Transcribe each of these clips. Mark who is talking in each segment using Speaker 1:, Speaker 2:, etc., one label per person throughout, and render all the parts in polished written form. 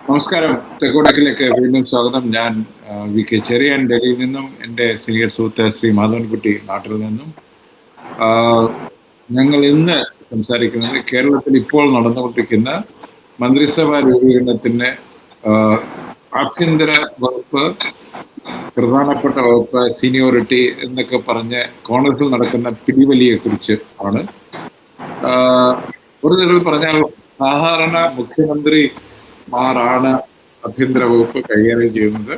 Speaker 1: നമസ്കാരം. തെക്കോടക്കിലേക്ക് വീണ്ടും സ്വാഗതം. ഞാൻ വി കെ ചെറിയാൻ, ഡൽഹിയിൽ നിന്നും. എൻ്റെ സീനിയർ സുഹൃത്ത് ശ്രീ മാധവൻകുട്ടി, നാട്ടിൽ നിന്നും. ഞങ്ങൾ ഇന്ന് സംസാരിക്കുന്നത് കേരളത്തിൽ ഇപ്പോൾ നടന്നുകൊണ്ടിരിക്കുന്ന മന്ത്രിസഭാ രൂപീകരണത്തിന് ആഭ്യന്തര വകുപ്പ്, പ്രധാനപ്പെട്ട വകുപ്പ്, സീനിയോറിറ്റി എന്നൊക്കെ പറഞ്ഞ് കോൺഗ്രസിൽ നടക്കുന്ന പിടിവലിയെക്കുറിച്ച് ആണ്. ഒരു തരത്തിൽ പറഞ്ഞാൽ സാധാരണ മുഖ്യമന്ത്രിമാരാണ് ആഭ്യന്തര വകുപ്പ് കൈകാര്യം ചെയ്യുന്നത്.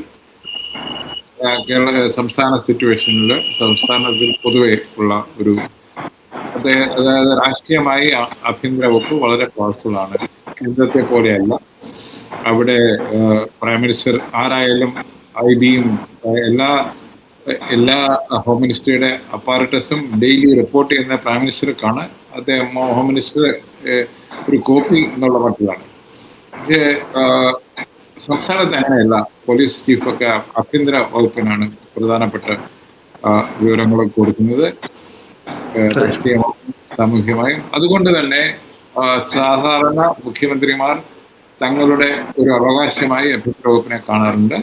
Speaker 1: സംസ്ഥാന സിറ്റുവേഷനിൽ, സംസ്ഥാനത്തിൽ പൊതുവെ ഉള്ള ഒരു അതായത് രാഷ്ട്രീയമായി ആഭ്യന്തര വകുപ്പ് വളരെ പവർഫുൾ ആണ്. കേന്ദ്രത്തെ പോലെയല്ല. അവിടെ പ്രൈം മിനിസ്റ്റർ ആരായാലും ഐബിയും എല്ലാ ഹോം മിനിസ്ട്രിയുടെ അപ്പാരറ്റസും ഡെയിലി റിപ്പോർട്ട് ചെയ്യുന്ന പ്രൈം മിനിസ്റ്റർക്കാണ്. അദ്ദേഹം ഹോം മിനിസ്റ്റർ ഒരു കോപ്പി എന്നുള്ള മട്ടിലാണ്. പക്ഷേ സംസ്ഥാനത്ത് അങ്ങനെയല്ല. പോലീസ് ചീഫൊക്കെ ആഭ്യന്തര വകുപ്പിനാണ് പ്രധാനപ്പെട്ട വിവരങ്ങളൊക്കെ കൊടുക്കുന്നത്, രാഷ്ട്രീയമായും സാമൂഹ്യമായും. അതുകൊണ്ട് തന്നെ സാധാരണ മുഖ്യമന്ത്രിമാർ തങ്ങളുടെ ഒരു അവകാശമായി ആഭ്യന്തര വകുപ്പിനെ കാണാറുണ്ട്.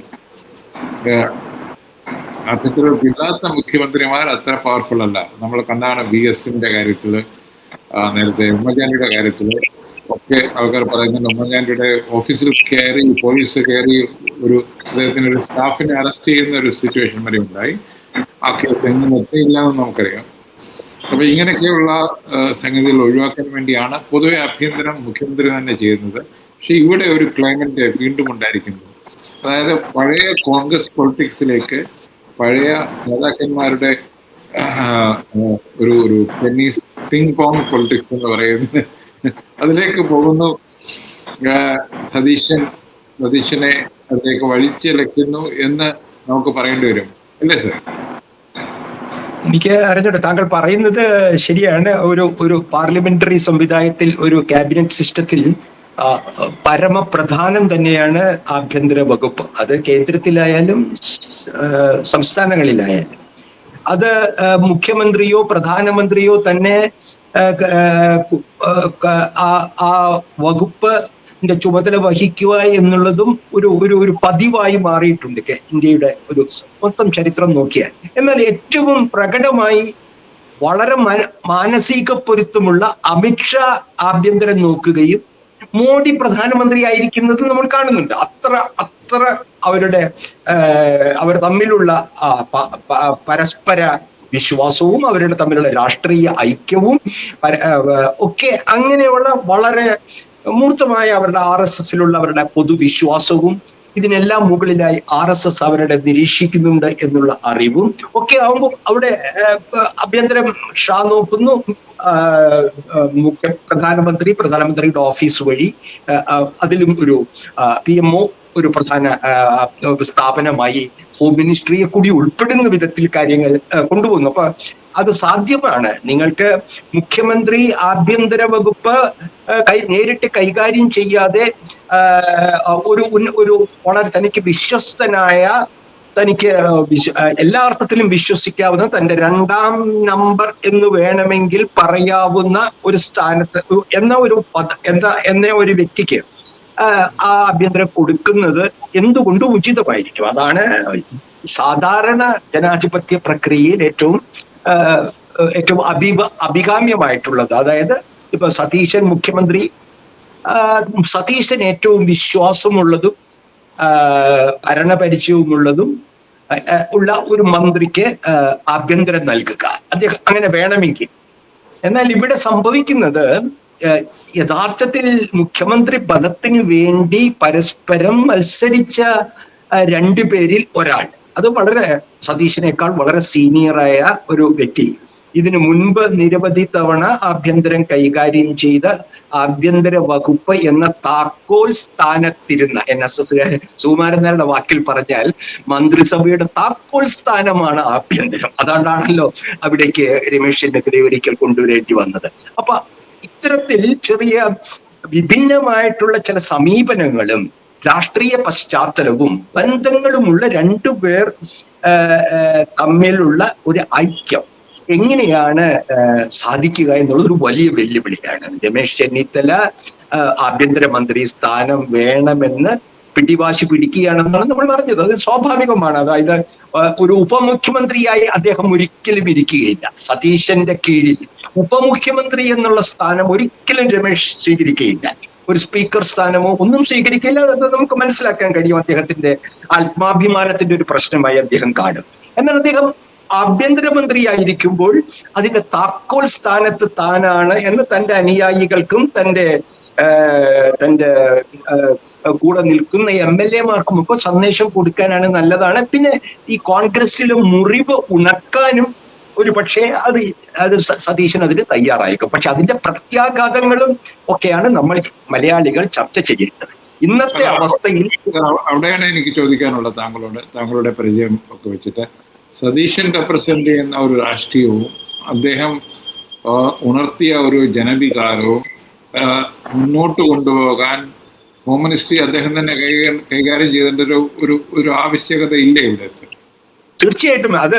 Speaker 1: ആഭ്യന്തര വകുപ്പ് ഇല്ലാത്ത മുഖ്യമന്ത്രിമാർ അത്ര പവർഫുൾ അല്ല. നമ്മൾ കണ്ടാണ് VSന്റെ കാര്യത്തിൽ, നേരത്തെ ഉമ്മൻചാണ്ടിയുടെ കാര്യത്തിൽ ഒക്കെ ആൾക്കാർ പറയുന്നുണ്ട്. ഉമ്മൻചാണ്ടിയുടെ ഓഫീസിൽ കയറി പോലീസ് കയറി അദ്ദേഹത്തിന് ഒരു സ്റ്റാഫിനെ അറസ്റ്റ് ചെയ്യുന്ന ഒരു സിറ്റുവേഷൻ വരെ ഉണ്ടായി. ആ കേസ് എങ്ങനെ എത്തിയില്ല എന്ന് നമുക്കറിയാം. അപ്പൊ ഇങ്ങനെയൊക്കെയുള്ള സംഗതികൾ ഒഴിവാക്കാൻ വേണ്ടിയാണ് പൊതുവെ ആഭ്യന്തരം മുഖ്യമന്ത്രി തന്നെ ചെയ്യുന്നത്. പക്ഷെ ഇവിടെ ഒരു ക്ലൈമറ്റ് വീണ്ടും ഉണ്ടായിരിക്കുന്നത്, അതായത് പഴയ കോൺഗ്രസ് പൊളിറ്റിക്സിലേക്ക്, പഴയ നേതാക്കന്മാരുടെ ഒരു ടെന്നീസ് പിങ് പോങ് പൊളിറ്റിക്സ് എന്ന് പറയുന്നത്, അതിലേക്ക് പോകുന്നു. സതീശനെ അതിലേക്ക് വലിച്ചിഴക്കുന്നു എന്ന് നമുക്ക് പറയേണ്ടി വരും, അല്ലേ സർ?
Speaker 2: എനിക്ക് അറിഞ്ഞോട്ടെ, താങ്കൾ പറയുന്നത് ശരിയാണ്. ഒരു പാർലമെന്ററി സംവിധാനത്തിൽ, ഒരു ക്യാബിനറ്റ് സിസ്റ്റത്തിൽ പരമപ്രധാനം തന്നെയാണ് ആഭ്യന്തര വകുപ്പ്. അത് കേന്ദ്രത്തിലായാലും സംസ്ഥാനങ്ങളിലായാലും. അത് മുഖ്യമന്ത്രിയോ പ്രധാനമന്ത്രിയോ തന്നെ ആ വകുപ്പ് ചുമതല വഹിക്കുക എന്നുള്ളതും ഒരു പതിവായി മാറിയിട്ടുണ്ട് ഇന്ത്യയുടെ ഒരു മൊത്തം ചരിത്രം നോക്കിയാൽ. എന്നാൽ ഏറ്റവും പ്രകടമായി വളരെ മാനസിക പൊരുത്തമുള്ള അമിത്ഷാ ആഭ്യന്തരം നോക്കുകയും മോഡി പ്രധാനമന്ത്രി ആയിരിക്കുന്നത് നമ്മൾ കാണുന്നുണ്ട്. അത്ര അവർ തമ്മിലുള്ള പരസ്പര വിശ്വാസവും അവരുടെ തമ്മിലുള്ള രാഷ്ട്രീയ ഐക്യവും ഒക്കെ അങ്ങനെയുള്ള വളരെ മൂർത്തമായ അവരുടെ RSSലുള്ള അവരുടെ പൊതുവിശ്വാസവും ഇതിനെല്ലാം മുകളിലായി RSS അവരുടെ നിരീക്ഷിക്കുന്നുണ്ട് എന്നുള്ള അറിവും ഒക്കെ ആവുമ്പോൾ അവിടെ ആഭ്യന്തരം ഷാ നോക്കുന്നു. പ്രധാനമന്ത്രിയുടെ ഓഫീസ് വഴി അതിലും ഒരു PMO ഒരു പ്രധാന സ്ഥാപനമായി ഹോം മിനിസ്ട്രിയെ കൂടി ഉൾപ്പെടുന്ന വിധത്തിൽ കാര്യങ്ങൾ കൊണ്ടുപോകുന്നു. അപ്പൊ അത് സാധ്യമാണ്. നിങ്ങൾക്ക് മുഖ്യമന്ത്രി ആഭ്യന്തര വകുപ്പ് നേരിട്ട് കൈകാര്യം ചെയ്യാതെ ഒരു വളരെ തനിക്ക് വിശ്വസ്തനായ, തനിക്ക് എല്ലാ അർത്ഥത്തിലും വിശ്വസിക്കാവുന്ന, തന്റെ രണ്ടാം നമ്പർ എന്ന് വേണമെങ്കിൽ പറയാവുന്ന ഒരു സ്ഥാനത്ത് എന്ന ഒരു വ്യക്തിക്ക് ആ ആഭ്യന്തരം കൊടുക്കുന്നത് എന്തുകൊണ്ടും ഉചിതമായിരിക്കും. അതാണ് സാധാരണ ജനാധിപത്യ പ്രക്രിയയിൽ ഏറ്റവും അഭികാമ്യമായിട്ടുള്ളത്. അതായത് ഇപ്പൊ സതീശൻ മുഖ്യമന്ത്രി, സതീശൻ ഏറ്റവും വിശ്വാസമുള്ളതും ഭരണപരിചയവുമുള്ളതും ഉള്ള ഒരു മന്ത്രിക്ക് ആഭ്യന്തരം നൽകുക, അദ്ദേഹം അങ്ങനെ വേണമെങ്കിൽ. എന്നാൽ ഇവിടെ സംഭവിക്കുന്നത് യഥാർത്ഥത്തിൽ മുഖ്യമന്ത്രി പദത്തിന് വേണ്ടി പരസ്പരം മത്സരിച്ച രണ്ടുപേരിൽ ഒരാൾ, അത് വളരെ സതീശനേക്കാൾ വളരെ സീനിയറായ ഒരു വ്യക്തി, ഇതിനു മുൻപ് നിരവധി തവണ ആഭ്യന്തരം കൈകാര്യം ചെയ്ത ആഭ്യന്തര വകുപ്പ് എന്ന താക്കോൽ സ്ഥാനത്തിരുന്ന NSSകാരൻ സുകുമാരൻ നായരുടെ വാക്കിൽ പറഞ്ഞാൽ മന്ത്രിസഭയുടെ താക്കോൽ സ്ഥാനമാണ് ആഭ്യന്തരം. അതുകൊണ്ടാണല്ലോ അവിടേക്ക് രമേശ് ചെന്നിത്തല ഒരിക്കൽ കൊണ്ടുവരേണ്ടി വന്നത്. അപ്പൊ ഇത്തരത്തിൽ ചെറിയ വിഭിന്നമായിട്ടുള്ള ചില സമീപനങ്ങളും രാഷ്ട്രീയ പശ്ചാത്തലവും ബന്ധങ്ങളുമുള്ള രണ്ടുപേർ തമ്മിലുള്ള ഒരു ഐക്യം എങ്ങനെയാണ് സാധിക്കുക എന്നുള്ളത് ഒരു വലിയ വെല്ലുവിളിയാണ്. രമേശ് ചെന്നിത്തല ആഭ്യന്തരമന്ത്രി സ്ഥാനം വേണമെന്ന് പിടിവാശി പിടിക്കുകയാണെന്നാണ് നമ്മൾ പറഞ്ഞത്. അത് സ്വാഭാവികമാണ്. അതായത് ഒരു ഉപമുഖ്യമന്ത്രിയായി അദ്ദേഹം ഒരിക്കലും ഇരിക്കുകയില്ല. സതീശന്റെ കീഴിൽ ഉപമുഖ്യമന്ത്രി എന്നുള്ള സ്ഥാനം ഒരിക്കലും രമേശ് സ്വീകരിക്കുകയില്ല. ഒരു സ്പീക്കർ സ്ഥാനമോ ഒന്നും സ്വീകരിക്കില്ല. അത് നമുക്ക് മനസ്സിലാക്കാൻ കഴിയും. അദ്ദേഹത്തിന്റെ ആത്മാഭിമാനത്തിന്റെ ഒരു പ്രശ്നമായി അദ്ദേഹം കാണും. എന്നാൽ അദ്ദേഹം ആഭ്യന്തരമന്ത്രിയായിരിക്കുമ്പോൾ അതിന്റെ താക്കോൽ സ്ഥാനത്ത് താനാണ് എന്ന് തന്റെ അനുയായികൾക്കും തന്റെ കൂടെ നിൽക്കുന്ന MLA-മാർക്കും ഒക്കെ സന്ദേശം കൊടുക്കാനാണ് നല്ലതാണ്. പിന്നെ ഈ കോൺഗ്രസിലെ മുറിവ് ഉണക്കാനും ഒരു പക്ഷേ അത് സതീശൻ അതിന് തയ്യാറായേക്കും. പക്ഷെ അതിന്റെ പ്രത്യാഘാതങ്ങളും ഒക്കെയാണ് നമ്മൾ മലയാളികൾ ചർച്ച ചെയ്യേണ്ടത്. ഇന്നത്തെ അവസ്ഥയിൽ
Speaker 1: അവിടെയാണ് എനിക്ക് ചോദിക്കാനുള്ളത് താങ്കളുടെ പരിചയം ഒക്കെ വെച്ചിട്ട്. സതീശൻ റെപ്രസെന്റ് ചെയ്യുന്ന ഒരു രാഷ്ട്രീയവും അദ്ദേഹം ഉണർത്തിയ ഒരു ജനവികാരവും മുന്നോട്ട് കൊണ്ടുപോകാൻ ഹോം മിനിസ്ട്രി അദ്ദേഹം തന്നെ കൈകാര്യം ചെയ്തതിന്റെ ഒരു ആവശ്യകത ഇല്ലേ ഇവിടെ?
Speaker 2: തീർച്ചയായിട്ടും അത്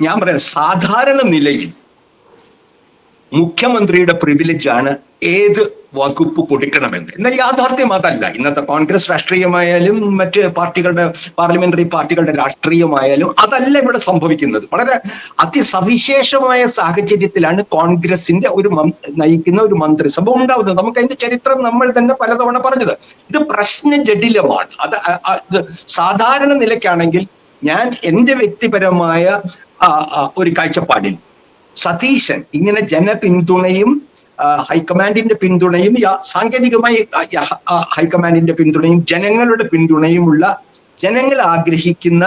Speaker 2: ഞാൻ പറയാം. സാധാരണ നിലയിൽ മുഖ്യമന്ത്രിയുടെ പ്രിവിലേജാണ് ഏത് വകുപ്പ് കൊടുക്കണമെന്ന്. എന്നാൽ യാഥാർത്ഥ്യം അതല്ല. ഇന്നത്തെ കോൺഗ്രസ് രാഷ്ട്രീയമായാലും മറ്റ് പാർട്ടികളുടെ പാർലമെന്ററി പാർട്ടികളുടെ രാഷ്ട്രീയമായാലും അതല്ല ഇവിടെ സംഭവിക്കുന്നത്. വളരെ അതിസവിശേഷമായ സാഹചര്യത്തിലാണ് കോൺഗ്രസിന്റെ നയിക്കുന്ന ഒരു മന്ത്രിസഭ ഉണ്ടാവുന്നത്. നമുക്ക് അതിന്റെ ചരിത്രം നമ്മൾ തന്നെ പലതവണ പറഞ്ഞത്. ഇത് പ്രശ്ന ജടിലമാണ്. അത് സാധാരണ നിലയ്ക്കാണെങ്കിൽ ഞാൻ എന്റെ വ്യക്തിപരമായ ഒരു കാഴ്ചപ്പാടിൽ സതീശൻ ഇങ്ങനെ ജനപിന്തുണയും ഹൈക്കമാൻഡിന്റെ പിന്തുണയും സാങ്കേതികമായി ഹൈക്കമാൻഡിന്റെ പിന്തുണയും ജനങ്ങളുടെ പിന്തുണയുമുള്ള ജനങ്ങൾ ആഗ്രഹിക്കുന്ന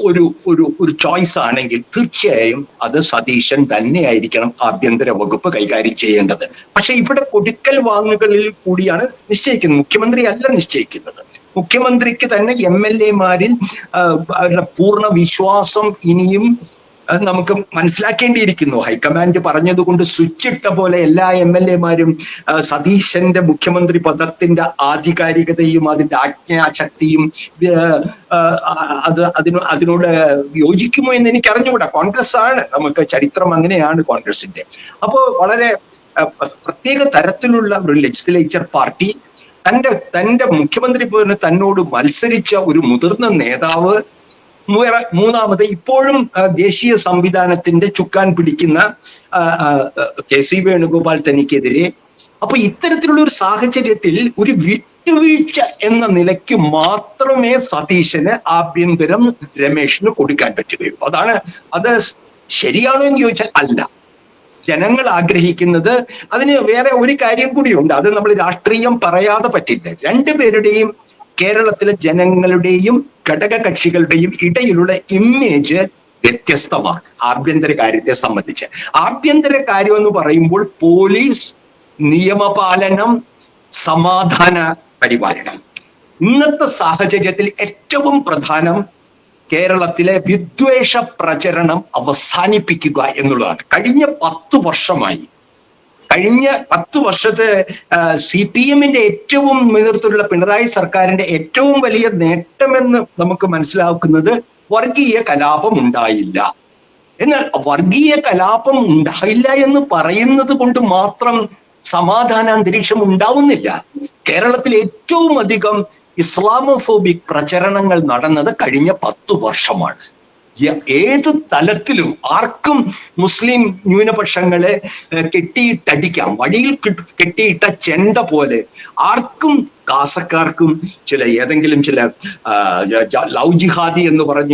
Speaker 2: ഒരു ചോയ്സ് ആണെങ്കിൽ തീർച്ചയായും അത് സതീശൻ തന്നെയായിരിക്കണം ആഭ്യന്തര വകുപ്പ് കൈകാര്യം ചെയ്യേണ്ടത്. പക്ഷെ ഇവിടെ കൊടുക്കൽ വാങ്ങുകളിൽ കൂടിയാണ് നിശ്ചയിക്കുന്നത്. മുഖ്യമന്ത്രി അല്ല നിശ്ചയിക്കുന്നത്. മുഖ്യമന്ത്രിക്ക് തന്നെ MLA-മാരിൽ അവരുടെ പൂർണ്ണ വിശ്വാസം ഇനിയും നമുക്ക് മനസ്സിലാക്കേണ്ടിയിരിക്കുന്നു. ഹൈക്കമാൻഡ് പറഞ്ഞതുകൊണ്ട് സ്വിച്ചിട്ട പോലെ എല്ലാ MLA-മാരും സതീശന്റെ മുഖ്യമന്ത്രി പദത്തിന്റെ ആധികാരികതയും അതിന്റെ ആജ്ഞാശക്തിയും അതിനോട് യോജിക്കുമോ എന്ന് എനിക്ക് അറിഞ്ഞുകൂടാ. കോൺഗ്രസ് ആണ്, നമുക്ക് ചരിത്രം അങ്ങനെയാണ് കോൺഗ്രസിന്റെ. അപ്പോൾ വളരെ പ്രത്യേക തരത്തിലുള്ള ഒരു ലെജിസ്ലേച്ചർ പാർട്ടി തന്റെ മുഖ്യമന്ത്രി പോലും തന്നോട് മത്സരിച്ച ഒരു മുതിർന്ന നേതാവ്, മൂന്നാമത് ഇപ്പോഴും ദേശീയ സംവിധാനത്തിന്റെ ചുക്കാൻ പിടിക്കുന്ന KC വേണുഗോപാൽ തനിക്കെതിരെ. അപ്പൊ ഇത്തരത്തിലുള്ള ഒരു സാഹചര്യത്തിൽ ഒരു വിട്ടുവീഴ്ച എന്ന നിലയ്ക്ക് മാത്രമേ സതീശന് ആഭ്യന്തരം രമേശിന് കൊടുക്കാൻ പറ്റുകയുള്ളൂ. അത് ശരിയാണോ എന്ന് ചോദിച്ചാൽ അല്ല. ജനങ്ങൾ ആഗ്രഹിക്കുന്നത് അതിന് വേറെ ഒരു കാര്യം കൂടിയുണ്ട്. അത് നമ്മൾ രാഷ്ട്രീയം പറയാതെ പറ്റില്ല. രണ്ടുപേരുടെയും കേരളത്തിലെ ജനങ്ങളുടെയും ഘടക കക്ഷികളുടെയും ഇടയിലുള്ള ഇമേജ് വ്യത്യസ്തമാണ് ആഭ്യന്തര കാര്യത്തെ സംബന്ധിച്ച്. ആഭ്യന്തര കാര്യം എന്ന് പറയുമ്പോൾ പോലീസ്, നിയമപാലനം, സമാധാന പരിപാലനം. ഇന്നത്തെ സാഹചര്യത്തിൽ ഏറ്റവും പ്രധാനം കേരളത്തിലെ വിദ്വേഷ പ്രചരണം അവസാനിപ്പിക്കുക എന്നുള്ളതാണ്. കഴിഞ്ഞ 10 വർഷത്തെ CPM-ന്റെ ഏറ്റവും നേതൃത്വത്തിലുള്ള പിണറായി സർക്കാരിന്റെ ഏറ്റവും വലിയ നേട്ടമെന്ന് നമുക്ക് മനസ്സിലാക്കുന്നത് വർഗീയ കലാപം ഉണ്ടായില്ല. എന്നാൽ വർഗീയ കലാപം ഉണ്ടായില്ല എന്ന് പറയുന്നത് കൊണ്ട് മാത്രം സമാധാന അന്തരീക്ഷം ഉണ്ടാവുന്നില്ല. കേരളത്തിൽ ഏറ്റവും അധികം ഇസ്ലാമോഫോബിക് പ്രചരണങ്ങൾ നടന്നത് കഴിഞ്ഞ 10 വർഷമാണ്. ഏത് തലത്തിലും ആർക്കും മുസ്ലിം ന്യൂനപക്ഷങ്ങളെ കെട്ടിയിട്ടടിക്കാം. വഴിയിൽ കെട്ടിയിട്ട ചെണ്ട പോലെ ആർക്കും, കാസക്കാർക്കും ഏതെങ്കിലും ചില ലവ് ജിഹാദി എന്ന് പറഞ്ഞ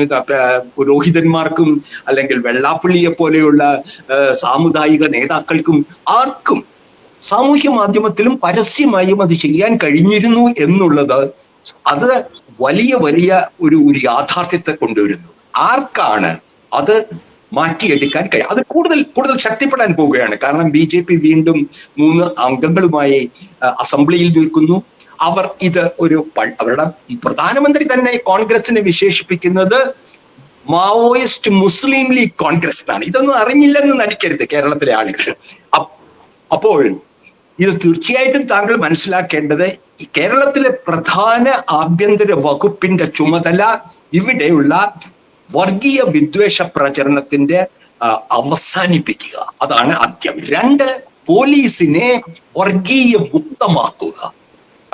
Speaker 2: പുരോഹിതന്മാർക്കും അല്ലെങ്കിൽ വെള്ളാപ്പള്ളിയെ പോലെയുള്ള സാമുദായിക നേതാക്കൾക്കും ആർക്കും സാമൂഹ്യ മാധ്യമത്തിലും പരസ്യമായും അത് ചെയ്യാൻ കഴിഞ്ഞിരുന്നു എന്നുള്ളത് അത് വലിയ ഒരു യാഥാർത്ഥ്യത്തെ കൊണ്ടുവരുന്നു. ആർക്കാണ് അത് മാറ്റിയെടുക്കാൻ കഴിയും? അത് കൂടുതൽ ശക്തിപ്പെടാൻ പോവുകയാണ്. കാരണം BJP വീണ്ടും 3 അംഗങ്ങളുമായി അസംബ്ലിയിൽ നിൽക്കുന്നു. അവർ അവരുടെ പ്രധാനമന്ത്രി തന്നെ കോൺഗ്രസിനെ വിശേഷിപ്പിക്കുന്നത് മാവോയിസ്റ്റ് മുസ്ലിം ലീഗ് കോൺഗ്രസ് എന്നാണ്. ഇതൊന്നും അറിഞ്ഞില്ലെന്ന് നടിക്കരുത് കേരളത്തിലെ ആളുകൾ. അപ്പോൾ ഇത് തീർച്ചയായിട്ടും താങ്കൾ മനസ്സിലാക്കേണ്ടത് കേരളത്തിലെ പ്രധാന ആഭ്യന്തര വകുപ്പിന്റെ ചുമതല ഇവിടെയുള്ള വർഗീയ വിദ്വേഷ പ്രചരണത്തിന്റെ അവസാനിപ്പിക്കുക. അതാണ് ആദ്യം. 2, പോലീസിനെ വർഗീയ മുക്തമാക്കുക.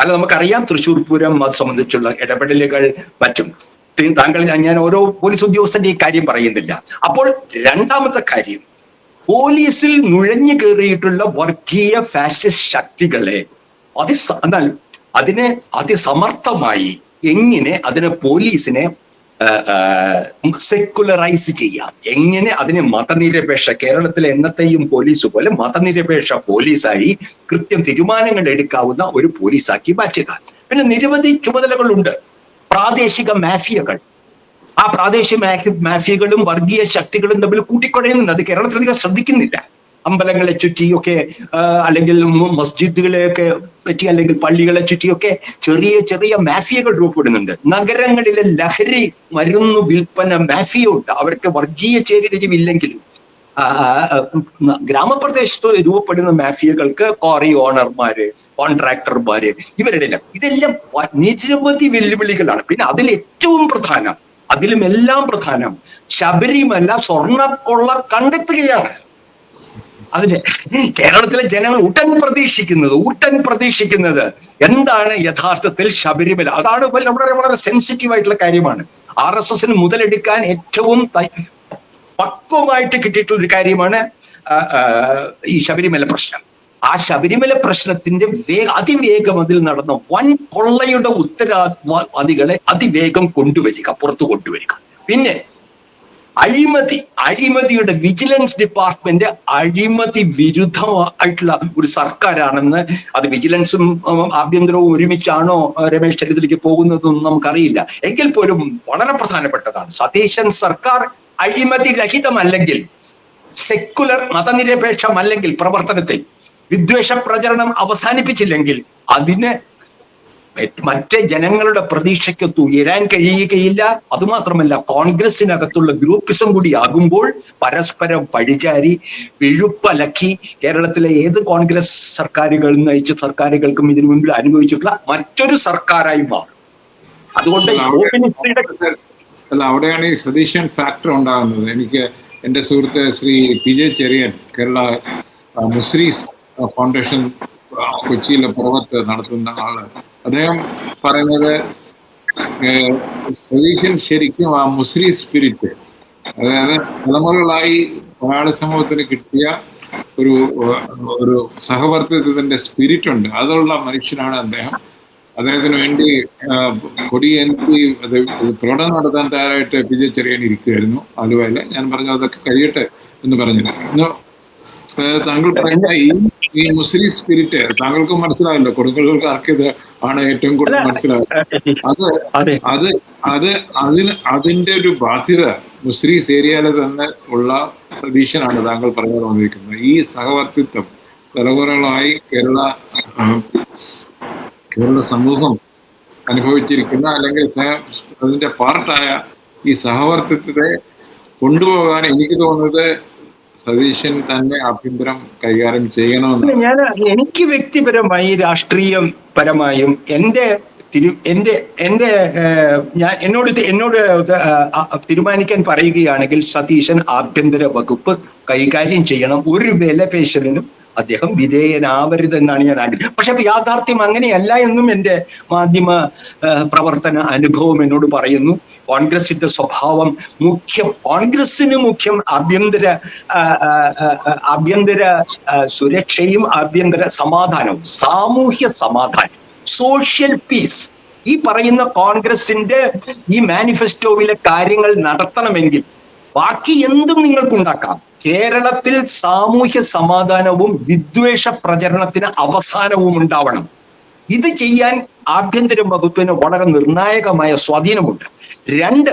Speaker 2: കാരണം നമുക്കറിയാം തൃശ്ശൂർ പൂരം അത് സംബന്ധിച്ചുള്ള ഇടപെടലുകൾ മറ്റും. താങ്കൾ, ഞാൻ ഓരോ പോലീസ് ഉദ്യോഗസ്ഥന്റെ ഈ കാര്യം പറയുന്നില്ല. അപ്പോൾ രണ്ടാമത്തെ കാര്യം, പോലീസിൽ നുഴഞ്ഞു കയറിയിട്ടുള്ള വർഗീയ ഫാസിസ്റ്റ് ശക്തികളെ എന്നാൽ അതിനെ അതിസമർത്ഥമായി എങ്ങനെ പോലീസിനെ സെക്കുലറൈസ് ചെയ്യാം, എങ്ങനെ അതിനെ മതനിരപേക്ഷ, കേരളത്തിലെ എന്നത്തെയും പോലീസ് പോലെ മതനിരപേക്ഷ പോലീസായി കൃത്യം തീരുമാനങ്ങൾ എടുക്കാവുന്ന ഒരു പോലീസാക്കി മാറ്റുക. പിന്നെ നിരവധി ചുമതലകളുണ്ട്. പ്രാദേശിക മാഫിയകൾ, ആ പ്രാദേശിക മാഫിയകളും വർഗീയ ശക്തികളും തമ്മിൽ കൂട്ടിക്കുഴയുന്നുണ്ട്. അത് കേരളത്തിലധികം ശ്രദ്ധിക്കുന്നില്ല. അമ്പലങ്ങളെ ചുറ്റിയൊക്കെ, അല്ലെങ്കിൽ മസ്ജിദുകളെയൊക്കെ പറ്റി, അല്ലെങ്കിൽ പള്ളികളെ ചുറ്റിയൊക്കെ ചെറിയ ചെറിയ മാഫിയകൾ രൂപപ്പെടുന്നുണ്ട്. നഗരങ്ങളിലെ ലഹരി മരുന്ന് വിൽപ്പന മാഫിയുണ്ട്. അവർക്ക് വർഗീയ ചേരിതിരിവില്ലെങ്കിലും ഗ്രാമപ്രദേശത്ത് രൂപപ്പെടുന്ന മാഫിയകൾക്ക് ക്വാറി ഓണർമാര്, കോൺട്രാക്ടർമാര്, ഇതെല്ലാം നിരവധി വെല്ലുവിളികളാണ്. പിന്നെ അതിലുമെല്ലാം പ്രധാനം ശബരിമല സ്വർണ്ണക്കൊള്ള കണ്ടെത്തുകയാണ്. അതിന് കേരളത്തിലെ ജനങ്ങൾ ഊട്ടൻ പ്രതീക്ഷിക്കുന്നത് എന്താണ് യഥാർത്ഥത്തിൽ ശബരിമല. അതാണ് വളരെ വളരെ സെൻസിറ്റീവ് ആയിട്ടുള്ള കാര്യമാണ്. RSS മുതലെടുക്കാൻ ഏറ്റവും പക്വമായിട്ട് കിട്ടിയിട്ടുള്ള ഒരു കാര്യമാണ് ഈ ശബരിമല പ്രശ്നം. ആ ശബരിമല പ്രശ്നത്തിന്റെ അതിവേഗം അതിൽ നടന്ന വൻ കൊള്ളയുടെ ഉത്തരവാദികളെ അതിവേഗം പുറത്തു കൊണ്ടുവരിക. പിന്നെ അഴിമതിയുടെ വിജിലൻസ് ഡിപ്പാർട്ട്മെന്റ് അഴിമതി വിരുദ്ധമായിട്ടുള്ള ഒരു സർക്കാരാണെന്ന്, അത് വിജിലൻസും ആഭ്യന്തരവും ഒരുമിച്ചാണോ രമേശ് ചെന്നിത്തലയ്ക്ക് പോകുന്നതെന്നും നമുക്കറിയില്ല. എങ്കിൽ പോലും വളരെ പ്രധാനപ്പെട്ടതാണ്. സതീശൻ സർക്കാർ അഴിമതി രഹിതമല്ലെങ്കിൽ, സെക്കുലർ മതനിരപേക്ഷമല്ലെങ്കിൽ, പ്രവർത്തനത്തിൽ വിദ്വേഷ പ്രചരണം അവസാനിപ്പിച്ചില്ലെങ്കിൽ അതിന് മറ്റേ ജനങ്ങളുടെ പ്രതീക്ഷയ്ക്കൊത്ത് ഉയരാൻ കഴിയുകയില്ല. അതുമാത്രമല്ല, കോൺഗ്രസിനകത്തുള്ള ഗ്രൂപ്പിസം കൂടി ആകുമ്പോൾ പരസ്പരം പഴിചാരി വിഴുപ്പലക്കി കേരളത്തിലെ ഏത് കോൺഗ്രസ് സർക്കാരുകൾ നയിച്ച സർക്കാരുകൾക്കും ഇതിനു മുൻപിൽ അനുഭവിച്ചിട്ടുള്ള മറ്റൊരു സർക്കാരായി മാറും. അതുകൊണ്ട്
Speaker 1: അവിടെയാണ് ഈ സതീശൻ ഫാക്ടർ ഉണ്ടാകുന്നത്. എനിക്ക് എൻ്റെ സുഹൃത്ത് ശ്രീ PJ ചെറിയൻ, കേരള മുസ്രീസ് ഫൗണ്ടേഷൻ കൊച്ചിയിലെ പുറത്ത് നടത്തുന്ന ആള്, അദ്ദേഹം പറയുന്നത് സതീശൻ ശരിക്കും ആ മുസ്ലിം സ്പിരിറ്റ്, അതായത് തലമുറകളായി മലയാള സമൂഹത്തിന് കിട്ടിയ ഒരു സഹവർത്തിത്വത്തിന്റെ സ്പിരിറ്റ് ഉണ്ട്, അതുള്ള മനുഷ്യനാണ് അദ്ദേഹം. അദ്ദേഹത്തിന് വേണ്ടി കൊടിയേന്തി അത് പ്രകടനം നടത്താൻ തയ്യാറായിട്ട് PJ ചെറിയൻ ഇരിക്കുകയായിരുന്നു ആലുവയിൽ. ഞാൻ പറഞ്ഞു അതൊക്കെ കഴിയട്ടെ എന്ന് പറഞ്ഞു. താങ്കൾ പറയുന്ന ഈ മുസ്ലിം സ്പിരിറ്റ് താങ്കൾക്കും മനസ്സിലായല്ലോ, കൊടുങ്ങല്ലൂർക്കാർക്ക് ഇത് ആണ് ഏറ്റവും കൂടുതൽ മനസ്സിലാവുന്നത്. അതിന്റെ ഒരു ബാധ്യത മുസ്ലിം ഏരിയയിലെ തന്നെ ഉള്ള സതീശനാണ് താങ്കൾ പറഞ്ഞു വന്നിരിക്കുന്നത്. ഈ സഹവർത്തിത്വം തലമുറകളായി കേരള സമൂഹം അനുഭവിച്ചിരിക്കുന്ന, അല്ലെങ്കിൽ അതിന്റെ പാർട്ടായ ഈ സഹവർത്തിത്വത്തെ കൊണ്ടുപോകാൻ എനിക്ക് തോന്നുന്നത് സതീശൻ തന്നെ ആഭ്യന്തരം കൈകാര്യം ചെയ്യണമെന്ന്.
Speaker 2: എനിക്ക് വ്യക്തിപരമായി, രാഷ്ട്രീയം പരമായും എന്നോട് തീരുമാനിക്കാൻ പറയുകയാണെങ്കിൽ സതീശൻ ആഭ്യന്തര വകുപ്പ് കൈകാര്യം ചെയ്യണം. ഒരു വിലപേശലിനും അദ്ദേഹം വിധേയനാവരുതെന്നാണ് ഞാൻ ആഗ്രഹിക്കുന്നത്. പക്ഷെ യാഥാർത്ഥ്യം അങ്ങനെയല്ല എന്നും എൻ്റെ മാധ്യമ പ്രവർത്തന അനുഭവം എന്നോട് പറയുന്നു. കോൺഗ്രസിന്റെ സ്വഭാവം കോൺഗ്രസിന് മുഖ്യം ആഭ്യന്തര സുരക്ഷയും ആഭ്യന്തര സമാധാനവും, സാമൂഹ്യ സമാധാനം, സോഷ്യൽ പീസ്. ഈ പറയുന്ന കോൺഗ്രസിന്റെ ഈ മാനിഫെസ്റ്റോയിലെ കാര്യങ്ങൾ നടത്തണമെങ്കിൽ ബാക്കി എന്തും നിങ്ങൾക്കുണ്ടാക്കാം. കേരളത്തിൽ സാമൂഹ്യ സമാധാനവും വിദ്വേഷ പ്രചരണത്തിന് അവസാനവും ഉണ്ടാവണം. ഇത് ചെയ്യാൻ ആഭ്യന്തര വകുപ്പിന് വളരെ നിർണായകമായ സ്വാധീനമുണ്ട്. 2,